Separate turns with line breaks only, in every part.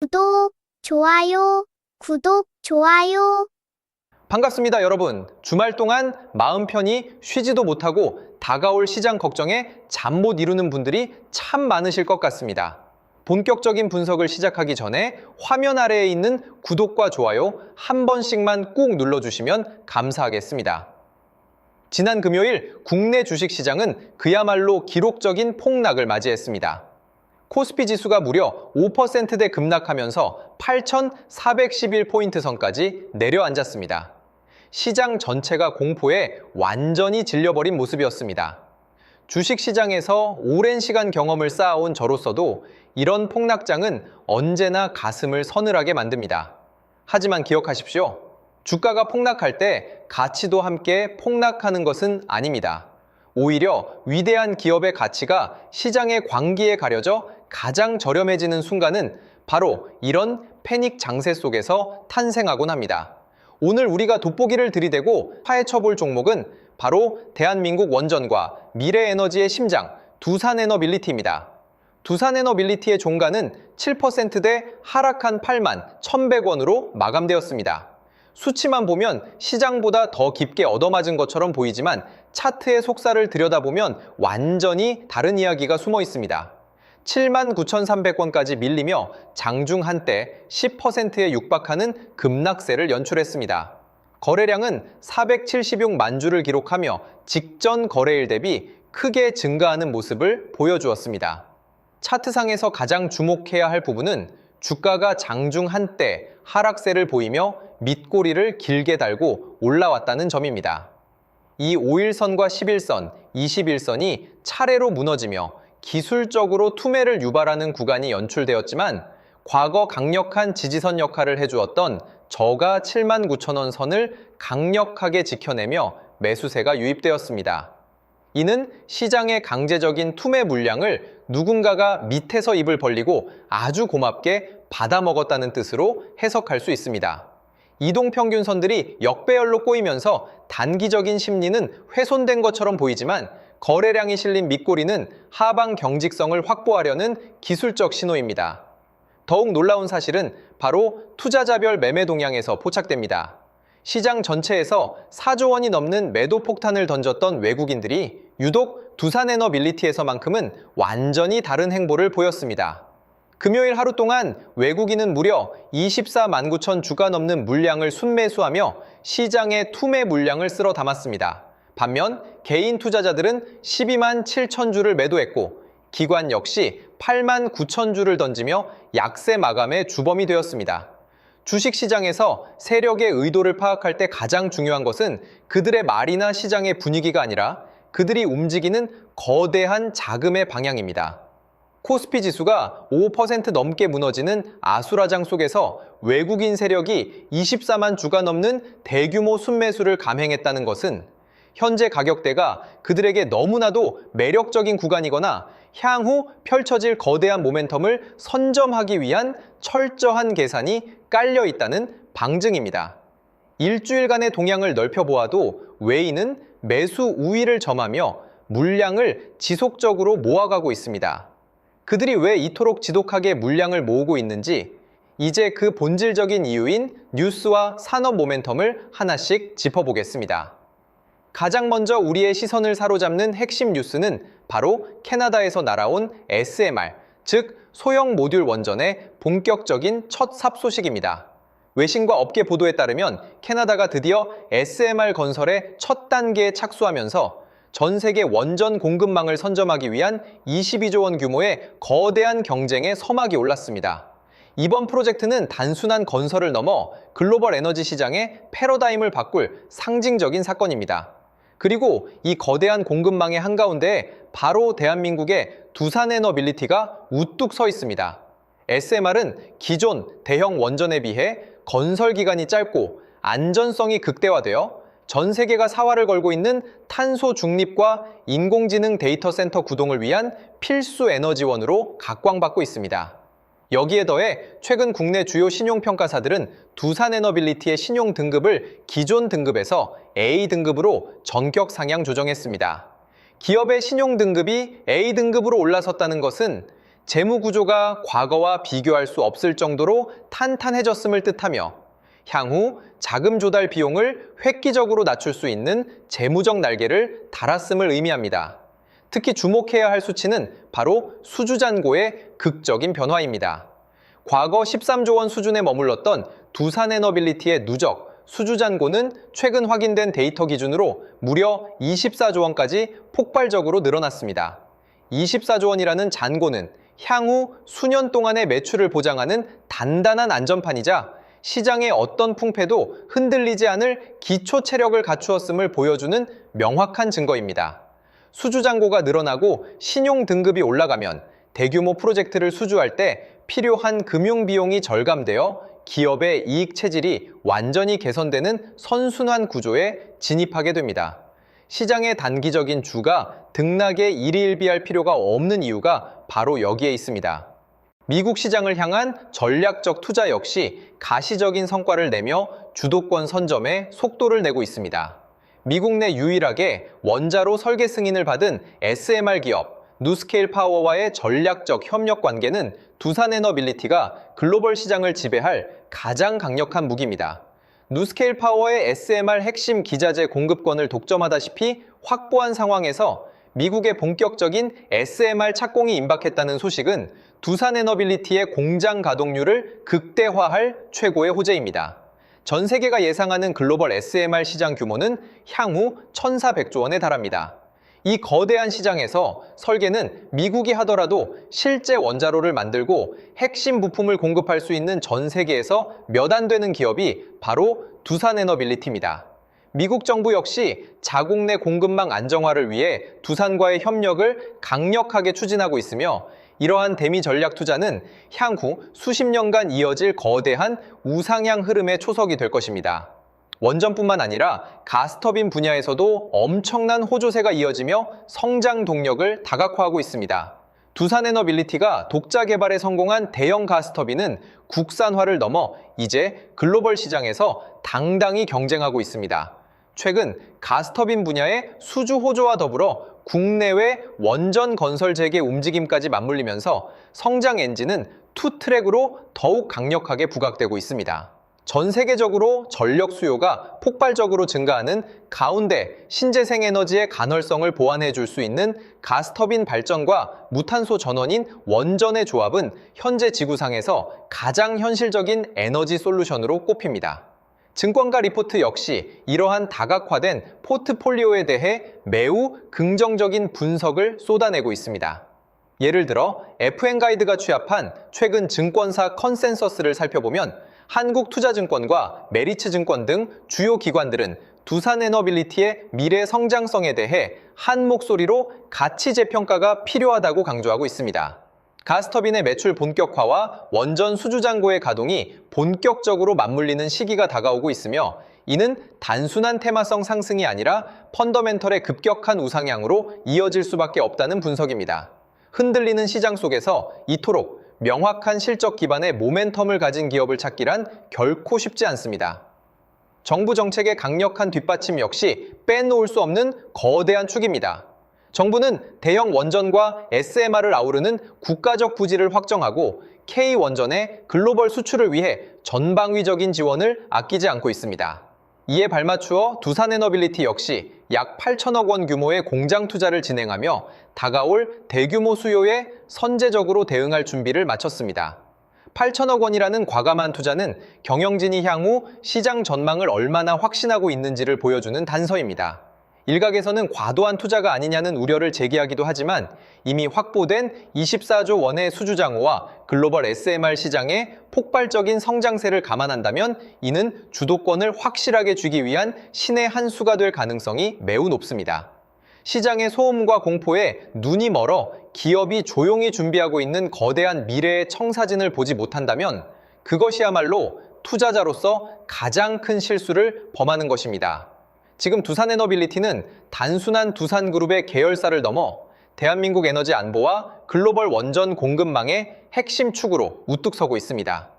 구독, 좋아요, 구독, 좋아요.
반갑습니다, 여러분. 주말 동안 마음 편히 쉬지도 못하고 다가올 시장 걱정에 잠 못 이루는 분들이 참 많으실 것 같습니다. 본격적인 분석을 시작하기 전에 화면 아래에 있는 구독과 좋아요 한 번씩만 꾹 눌러주시면 감사하겠습니다. 지난 금요일 국내 주식시장은 그야말로 기록적인 폭락을 맞이했습니다. 코스피 지수가 무려 5%대 급락하면서 8,411포인트 선까지 내려앉았습니다. 시장 전체가 공포에 완전히 질려버린 모습이었습니다. 주식시장에서 오랜 시간 경험을 쌓아온 저로서도 이런 폭락장은 언제나 가슴을 서늘하게 만듭니다. 하지만 기억하십시오. 주가가 폭락할 때 가치도 함께 폭락하는 것은 아닙니다. 오히려 위대한 기업의 가치가 시장의 광기에 가려져 가장 저렴해지는 순간은 바로 이런 패닉 장세 속에서 탄생하곤 합니다. 오늘 우리가 돋보기를 들이대고 파헤쳐볼 종목은 바로 대한민국 원전과 미래에너지의 심장, 두산에너빌리티입니다. 두산에너빌리티의 종가는 7%대 하락한 81,100원으로 마감되었습니다. 수치만 보면 시장보다 더 깊게 얻어맞은 것처럼 보이지만 차트의 속살을 들여다보면 완전히 다른 이야기가 숨어 있습니다. 79,300원까지 밀리며 장중 한때 10%에 육박하는 급락세를 연출했습니다. 거래량은 476만 주를 기록하며 직전 거래일 대비 크게 증가하는 모습을 보여주었습니다. 차트상에서 가장 주목해야 할 부분은 주가가 장중 한때 하락세를 보이며 밑꼬리를 길게 달고 올라왔다는 점입니다. 이 5일선과 11선, 21선이 차례로 무너지며 기술적으로 투매를 유발하는 구간이 연출되었지만 과거 강력한 지지선 역할을 해주었던 저가 79,000원 선을 강력하게 지켜내며 매수세가 유입되었습니다. 이는 시장의 강제적인 투매 물량을 누군가가 밑에서 입을 벌리고 아주 고맙게 받아먹었다는 뜻으로 해석할 수 있습니다. 이동평균선들이 역배열로 꼬이면서 단기적인 심리는 훼손된 것처럼 보이지만 거래량이 실린 밑꼬리는 하방 경직성을 확보하려는 기술적 신호입니다. 더욱 놀라운 사실은 바로 투자자별 매매 동향에서 포착됩니다. 시장 전체에서 4조 원이 넘는 매도 폭탄을 던졌던 외국인들이 유독 두산에너빌리티에서만큼은 완전히 다른 행보를 보였습니다. 금요일 하루 동안 외국인은 무려 24만 9천 주가 넘는 물량을 순매수하며 시장의 투매 물량을 쓸어 담았습니다. 반면 개인 투자자들은 12만 7천 주를 매도했고 기관 역시 8만 9천 주를 던지며 약세 마감의 주범이 되었습니다. 주식시장에서 세력의 의도를 파악할 때 가장 중요한 것은 그들의 말이나 시장의 분위기가 아니라 그들이 움직이는 거대한 자금의 방향입니다. 코스피 지수가 5% 넘게 무너지는 아수라장 속에서 외국인 세력이 24만 주가 넘는 대규모 순매수를 감행했다는 것은 현재 가격대가 그들에게 너무나도 매력적인 구간이거나 향후 펼쳐질 거대한 모멘텀을 선점하기 위한 철저한 계산이 깔려 있다는 방증입니다. 일주일간의 동향을 넓혀보아도 외인은 매수 우위를 점하며 물량을 지속적으로 모아가고 있습니다. 그들이 왜 이토록 지독하게 물량을 모으고 있는지 이제 그 본질적인 이유인 뉴스와 산업 모멘텀을 하나씩 짚어보겠습니다. 가장 먼저 우리의 시선을 사로잡는 핵심 뉴스는 바로 캐나다에서 날아온 SMR, 즉 소형 모듈 원전의 본격적인 첫 삽 소식입니다. 외신과 업계 보도에 따르면 캐나다가 드디어 SMR 건설의 첫 단계에 착수하면서 전 세계 원전 공급망을 선점하기 위한 22조 원 규모의 거대한 경쟁에 서막이 올랐습니다. 이번 프로젝트는 단순한 건설을 넘어 글로벌 에너지 시장의 패러다임을 바꿀 상징적인 사건입니다. 그리고 이 거대한 공급망의 한가운데에 바로 대한민국의 두산에너빌리티가 우뚝 서 있습니다. SMR은 기존 대형 원전에 비해 건설 기간이 짧고 안전성이 극대화되어 전 세계가 사활을 걸고 있는 탄소 중립과 인공지능 데이터 센터 구동을 위한 필수 에너지원으로 각광받고 있습니다. 여기에 더해 최근 국내 주요 신용평가사들은 두산에너빌리티의 신용 등급을 기존 등급에서 A 등급으로 전격 상향 조정했습니다. 기업의 신용 등급이 A 등급으로 올라섰다는 것은 재무 구조가 과거와 비교할 수 없을 정도로 탄탄해졌음을 뜻하며 향후 자금 조달 비용을 획기적으로 낮출 수 있는 재무적 날개를 달았음을 의미합니다. 특히 주목해야 할 수치는 바로 수주잔고의 극적인 변화입니다. 과거 13조 원 수준에 머물렀던 두산에너빌리티의 누적 수주잔고는 최근 확인된 데이터 기준으로 무려 24조 원까지 폭발적으로 늘어났습니다. 24조 원이라는 잔고는 향후 수년 동안의 매출을 보장하는 단단한 안전판이자 시장의 어떤 풍패도 흔들리지 않을 기초 체력을 갖추었음을 보여주는 명확한 증거입니다. 수주잔고가 늘어나고 신용 등급이 올라가면 대규모 프로젝트를 수주할 때 필요한 금융 비용이 절감되어 기업의 이익 체질이 완전히 개선되는 선순환 구조에 진입하게 됩니다. 시장의 단기적인 주가 등락에 일희일비할 필요가 없는 이유가 바로 여기에 있습니다. 미국 시장을 향한 전략적 투자 역시 가시적인 성과를 내며 주도권 선점에 속도를 내고 있습니다. 미국 내 유일하게 원자로 설계 승인을 받은 SMR 기업 누스케일 파워와의 전략적 협력 관계는 두산에너빌리티가 글로벌 시장을 지배할 가장 강력한 무기입니다. 누스케일 파워의 SMR 핵심 기자재 공급권을 독점하다시피 확보한 상황에서 미국의 본격적인 SMR 착공이 임박했다는 소식은 두산에너빌리티의 공장 가동률을 극대화할 최고의 호재입니다. 전 세계가 예상하는 글로벌 SMR 시장 규모는 향후 1,400조 원에 달합니다. 이 거대한 시장에서 설계는 미국이 하더라도 실제 원자로를 만들고 핵심 부품을 공급할 수 있는 전 세계에서 몇 안 되는 기업이 바로 두산에너빌리티입니다. 미국 정부 역시 자국 내 공급망 안정화를 위해 두산과의 협력을 강력하게 추진하고 있으며 이러한 대미 전략 투자는 향후 수십 년간 이어질 거대한 우상향 흐름의 초석이 될 것입니다. 원전뿐만 아니라 가스터빈 분야에서도 엄청난 호조세가 이어지며 성장 동력을 다각화하고 있습니다. 두산에너빌리티가 독자 개발에 성공한 대형 가스터빈은 국산화를 넘어 이제 글로벌 시장에서 당당히 경쟁하고 있습니다. 최근 가스터빈 분야의 수주 호조와 더불어 국내외 원전 건설 재개 움직임까지 맞물리면서 성장 엔진은 투 트랙으로 더욱 강력하게 부각되고 있습니다. 전 세계적으로 전력 수요가 폭발적으로 증가하는 가운데 신재생 에너지의 가널성을 보완해 줄 수 있는 가스터빈 발전과 무탄소 전원인 원전의 조합은 현재 지구상에서 가장 현실적인 에너지 솔루션으로 꼽힙니다. 증권가 리포트 역시 이러한 다각화된 포트폴리오에 대해 매우 긍정적인 분석을 쏟아내고 있습니다. 예를 들어 FN가이드가 취합한 최근 증권사 컨센서스를 살펴보면 한국투자증권과 메리츠증권 등 주요 기관들은 두산에너빌리티의 미래 성장성에 대해 한 목소리로 가치 재평가가 필요하다고 강조하고 있습니다. 가스터빈의 매출 본격화와 원전 수주잔고의 가동이 본격적으로 맞물리는 시기가 다가오고 있으며 이는 단순한 테마성 상승이 아니라 펀더멘털의 급격한 우상향으로 이어질 수밖에 없다는 분석입니다. 흔들리는 시장 속에서 이토록 명확한 실적 기반의 모멘텀을 가진 기업을 찾기란 결코 쉽지 않습니다. 정부 정책의 강력한 뒷받침 역시 빼놓을 수 없는 거대한 축입니다. 정부는 대형 원전과 SMR을 아우르는 국가적 부지를 확정하고 K원전의 글로벌 수출을 위해 전방위적인 지원을 아끼지 않고 있습니다. 이에 발맞추어 두산에너빌리티 역시 약 8천억 원 규모의 공장 투자를 진행하며 다가올 대규모 수요에 선제적으로 대응할 준비를 마쳤습니다. 8천억 원이라는 과감한 투자는 경영진이 향후 시장 전망을 얼마나 확신하고 있는지를 보여주는 단서입니다. 일각에서는 과도한 투자가 아니냐는 우려를 제기하기도 하지만 이미 확보된 24조 원의 수주장호와 글로벌 SMR 시장의 폭발적인 성장세를 감안한다면 이는 주도권을 확실하게 쥐기 위한 신의 한 수가 될 가능성이 매우 높습니다. 시장의 소음과 공포에 눈이 멀어 기업이 조용히 준비하고 있는 거대한 미래의 청사진을 보지 못한다면 그것이야말로 투자자로서 가장 큰 실수를 범하는 것입니다. 지금 두산에너빌리티는 단순한 두산그룹의 계열사를 넘어 대한민국 에너지 안보와 글로벌 원전 공급망의 핵심 축으로 우뚝 서고 있습니다.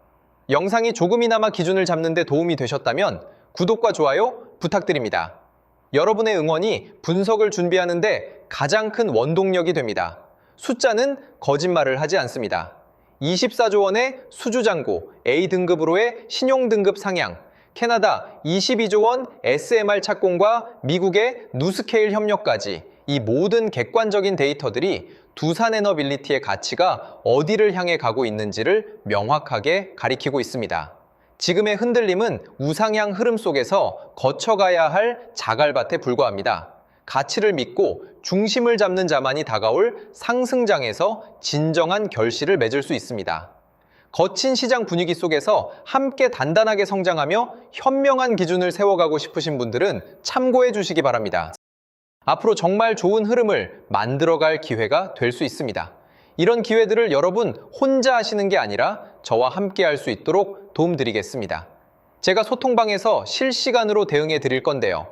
영상이 조금이나마 기준을 잡는 데 도움이 되셨다면 구독과 좋아요 부탁드립니다. 여러분의 응원이 분석을 준비하는 데 가장 큰 원동력이 됩니다. 숫자는 거짓말을 하지 않습니다. 24조 원의 수주잔고, A등급으로의 신용등급 상향, 캐나다 22조 원 SMR 착공과 미국의 누스케일 협력까지 이 모든 객관적인 데이터들이 두산에너빌리티의 가치가 어디를 향해 가고 있는지를 명확하게 가리키고 있습니다. 지금의 흔들림은 우상향 흐름 속에서 거쳐가야 할 자갈밭에 불과합니다. 가치를 믿고 중심을 잡는 자만이 다가올 상승장에서 진정한 결실을 맺을 수 있습니다. 거친 시장 분위기 속에서 함께 단단하게 성장하며 현명한 기준을 세워가고 싶으신 분들은 참고해 주시기 바랍니다. 앞으로 정말 좋은 흐름을 만들어갈 기회가 될 수 있습니다. 이런 기회들을 여러분 혼자 하시는 게 아니라 저와 함께 할 수 있도록 도움드리겠습니다. 제가 소통방에서 실시간으로 대응해 드릴 건데요.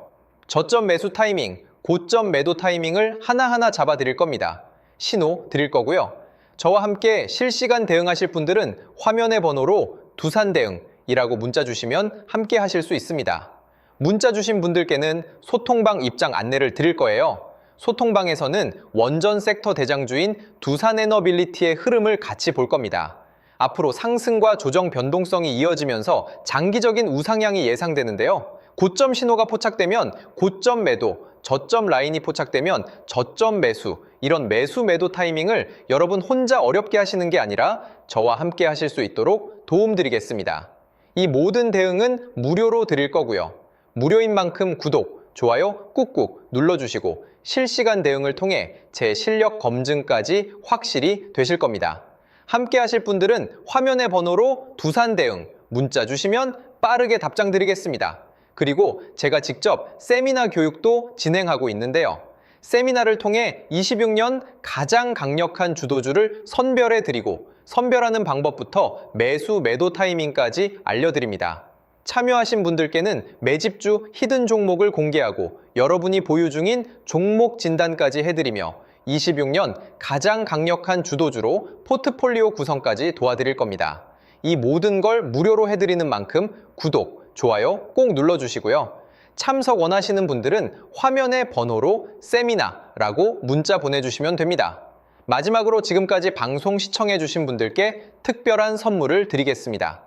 저점 매수 타이밍, 고점 매도 타이밍을 하나하나 잡아 드릴 겁니다. 신호 드릴 거고요. 저와 함께 실시간 대응하실 분들은 화면의 번호로 두산대응이라고 문자 주시면 함께 하실 수 있습니다. 문자 주신 분들께는 소통방 입장 안내를 드릴 거예요. 소통방에서는 원전 섹터 대장주인 두산에너빌리티의 흐름을 같이 볼 겁니다. 앞으로 상승과 조정 변동성이 이어지면서 장기적인 우상향이 예상되는데요. 고점 신호가 포착되면 고점 매도, 저점 라인이 포착되면 저점 매수, 이런 매수 매도 타이밍을 여러분 혼자 어렵게 하시는 게 아니라 저와 함께 하실 수 있도록 도움드리겠습니다. 이 모든 대응은 무료로 드릴 거고요. 무료인 만큼 구독, 좋아요 꾹꾹 눌러주시고 실시간 대응을 통해 제 실력 검증까지 확실히 되실 겁니다. 함께 하실 분들은 화면의 번호로 두산대응 문자 주시면 빠르게 답장 드리겠습니다. 그리고 제가 직접 세미나 교육도 진행하고 있는데요. 세미나를 통해 26년 가장 강력한 주도주를 선별해 드리고 선별하는 방법부터 매수 매도 타이밍까지 알려드립니다. 참여하신 분들께는 매집주 히든 종목을 공개하고 여러분이 보유 중인 종목 진단까지 해드리며 26년 가장 강력한 주도주로 포트폴리오 구성까지 도와드릴 겁니다. 이 모든 걸 무료로 해드리는 만큼 구독, 좋아요 꼭 눌러주시고요. 참석 원하시는 분들은 화면의 번호로 세미나라고 문자 보내주시면 됩니다. 마지막으로 지금까지 방송 시청해주신 분들께 특별한 선물을 드리겠습니다.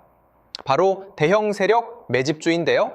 바로 대형 세력 매집주인데요.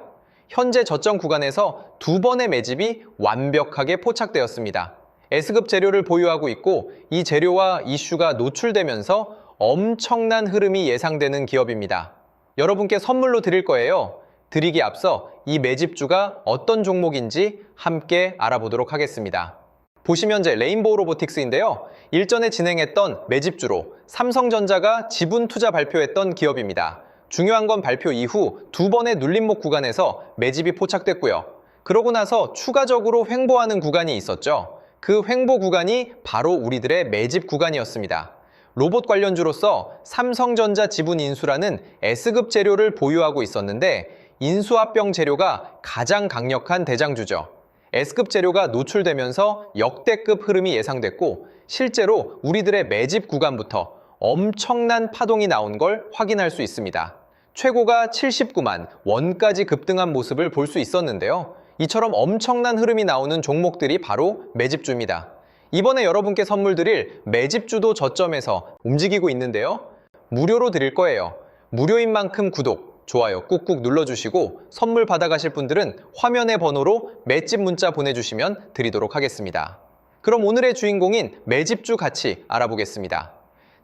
현재 저점 구간에서 두 번의 매집이 완벽하게 포착되었습니다. S급 재료를 보유하고 있고 이 재료와 이슈가 노출되면서 엄청난 흐름이 예상되는 기업입니다. 여러분께 선물로 드릴 거예요. 드리기 앞서 이 매집주가 어떤 종목인지 함께 알아보도록 하겠습니다. 보시면 레인보우 로보틱스인데요. 일전에 진행했던 매집주로 삼성전자가 지분 투자 발표했던 기업입니다. 중요한 건 발표 이후 두 번의 눌림목 구간에서 매집이 포착됐고요. 그러고 나서 추가적으로 횡보하는 구간이 있었죠. 그 횡보 구간이 바로 우리들의 매집 구간이었습니다. 로봇 관련주로서 삼성전자 지분 인수라는 S급 재료를 보유하고 있었는데 인수합병 재료가 가장 강력한 대장주죠. S급 재료가 노출되면서 역대급 흐름이 예상됐고 실제로 우리들의 매집 구간부터 엄청난 파동이 나온 걸 확인할 수 있습니다. 최고가 79만 원까지 급등한 모습을 볼 수 있었는데요. 이처럼 엄청난 흐름이 나오는 종목들이 바로 매집주입니다. 이번에 여러분께 선물 드릴 매집주도 저점에서 움직이고 있는데요. 무료로 드릴 거예요. 무료인 만큼 구독, 좋아요 꾹꾹 눌러주시고 선물 받아가실 분들은 화면의 번호로 매집 문자 보내주시면 드리도록 하겠습니다. 그럼 오늘의 주인공인 매집주 같이 알아보겠습니다.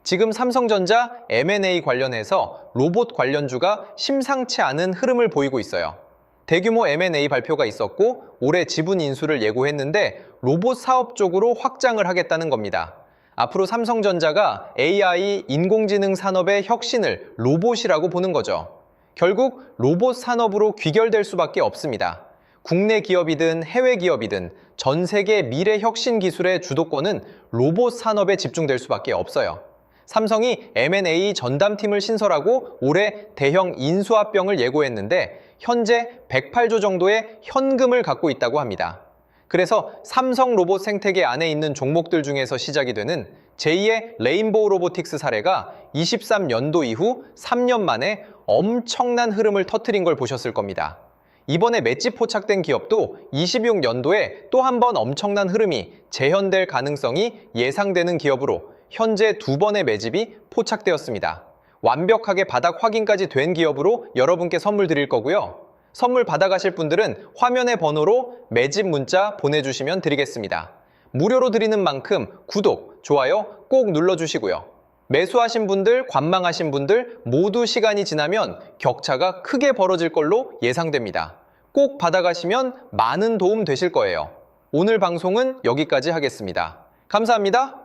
지금 삼성전자 M&A 관련해서 로봇 관련주가 심상치 않은 흐름을 보이고 있어요. 대규모 M&A 발표가 있었고 올해 지분 인수를 예고했는데 로봇 사업 쪽으로 확장을 하겠다는 겁니다. 앞으로 삼성전자가 AI, 인공지능 산업의 혁신을 로봇이라고 보는 거죠. 결국 로봇 산업으로 귀결될 수밖에 없습니다. 국내 기업이든 해외 기업이든 전 세계 미래 혁신 기술의 주도권은 로봇 산업에 집중될 수밖에 없어요. 삼성이 M&A 전담팀을 신설하고 올해 대형 인수합병을 예고했는데 현재 108조 정도의 현금을 갖고 있다고 합니다. 그래서 삼성 로봇 생태계 안에 있는 종목들 중에서 시작이 되는 제2의 레인보우 로보틱스 사례가 23년도 이후 3년 만에 엄청난 흐름을 터뜨린 걸 보셨을 겁니다. 이번에 맷집 포착된 기업도 26년도에 또 한 번 엄청난 흐름이 재현될 가능성이 예상되는 기업으로 현재 2번의 매집이 포착되었습니다. 완벽하게 바닥 확인까지 된 기업으로 여러분께 선물 드릴 거고요. 선물 받아가실 분들은 화면의 번호로 매집 문자 보내주시면 드리겠습니다. 무료로 드리는 만큼 구독, 좋아요 꼭 눌러주시고요. 매수하신 분들, 관망하신 분들 모두 시간이 지나면 격차가 크게 벌어질 걸로 예상됩니다. 꼭 받아가시면 많은 도움 되실 거예요. 오늘 방송은 여기까지 하겠습니다. 감사합니다.